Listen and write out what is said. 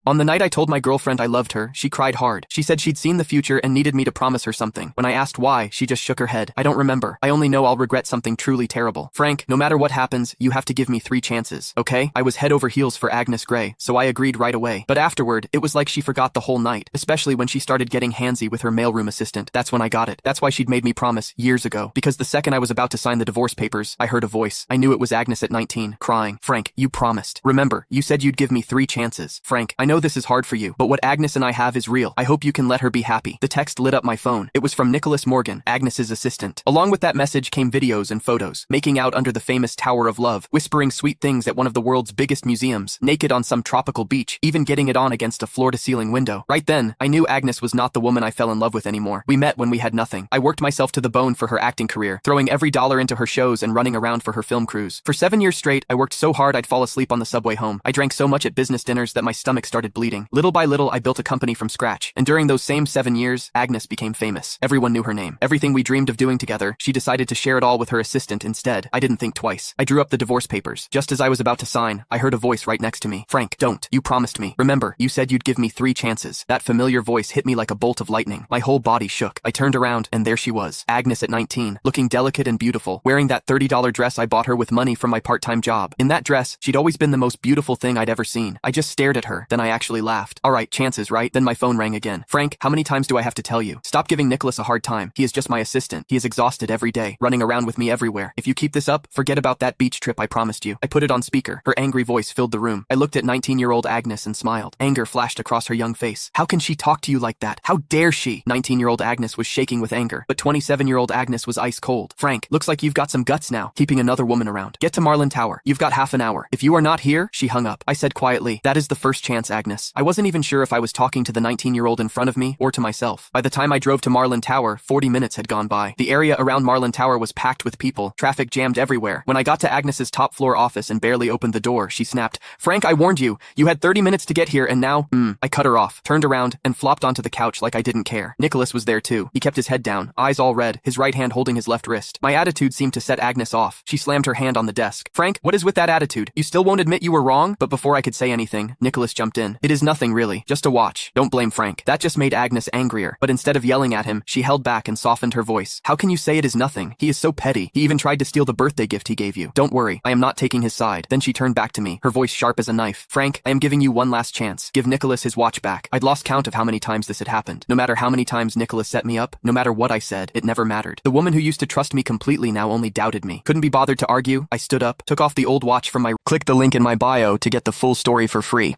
On the night I told my girlfriend I loved her, she cried hard. She said she'd seen the future and needed me to promise her something. When I asked why, she just shook her head. I don't remember. I only know I'll regret something truly terrible. Frank, no matter what happens, you have to give me 3 chances, okay? I was head over heels for Agnes Grey, so I agreed right away. But afterward, it was like she forgot the whole night, especially when she started getting handsy with her mailroom assistant. That's when I got it. That's why she'd made me promise years ago. Because the second I was about to sign the divorce papers, I heard a voice. I knew it was Agnes at 19, crying. Frank, you promised. Remember, you said you'd give me 3 chances. Frank, I know this is hard for you, but what Agnes and I have is real. I hope you can let her be happy. The text lit up my phone. It was from Nicholas Morgan, Agnes's assistant. Along with that message came videos and photos, making out under the famous Tower of Love, whispering sweet things at one of the world's biggest museums, naked on some tropical beach, even getting it on against a floor-to-ceiling window. Right then, I knew Agnes was not the woman I fell in love with anymore. We met when we had nothing. I worked myself to the bone for her acting career, throwing every dollar into her shows and running around for her film crews. For 7 years straight, I worked so hard I'd fall asleep on the subway home. I drank so much at business dinners that my stomach started bleeding. Little by little, I built a company from scratch. And during those same 7 years, Agnes became famous. Everyone knew her name. Everything we dreamed of doing together, she decided to share it all with her assistant instead. I didn't think twice. I drew up the divorce papers. Just as I was about to sign, I heard a voice right next to me. Frank, don't. You promised me. Remember, you said you'd give me 3 chances. That familiar voice hit me like a bolt of lightning. My whole body shook. I turned around, and there she was. Agnes at 19, looking delicate and beautiful, wearing that $30 dress I bought her with money from my part-time job. In that dress, she'd always been the most beautiful thing I'd ever seen. I just stared at her, then I actually laughed. All right, chances, right? Then my phone rang again. Frank, how many times do I have to tell you? Stop giving Nicholas a hard time. He is just my assistant. He is exhausted every day, running around with me everywhere. If you keep this up, forget about that beach trip I promised you. I put it on speaker. Her angry voice filled the room. I looked at 19-year-old Agnes and smiled. Anger flashed across her young face. How can she talk to you like that? How dare she? 19-year-old Agnes was shaking with anger, but 27-year-old Agnes was ice cold. Frank, looks like you've got some guts now, keeping another woman around. Get to Marlin Tower. You've got half an hour. If you are not here, she hung up. I said quietly, that is the first chance, Agnes. I wasn't even sure if I was talking to the 19-year-old in front of me or to myself. By the time I drove to Marlin Tower, 40 minutes had gone by. The area around Marlin Tower was packed with people, traffic jammed everywhere. When I got to Agnes's top floor office and barely opened the door, she snapped, Frank, I warned you. You had 30 minutes to get here and now, I cut her off, turned around, and flopped onto the couch like I didn't care. Nicholas was there too. He kept his head down, eyes all red, his right hand holding his left wrist. My attitude seemed to set Agnes off. She slammed her hand on the desk. Frank, what is with that attitude? You still won't admit you were wrong? But before I could say anything, Nicholas jumped in. It is nothing really, just a watch. Don't blame Frank. That just made Agnes angrier, but instead of yelling at him, she held back and softened her voice. How can you say it is nothing? He is so petty. He even tried to steal the birthday gift he gave you. Don't worry, I am not taking his side. Then she turned back to me, her voice sharp as a knife. Frank, I am giving you one last chance. Give Nicholas his watch back. I'd lost count of how many times this had happened. No matter how many times Nicholas set me up, no matter what I said, it never mattered. The woman who used to trust me completely now only doubted me. Couldn't be bothered to argue. I stood up, took off the old watch from my... Click the link in my bio to get the full story for free.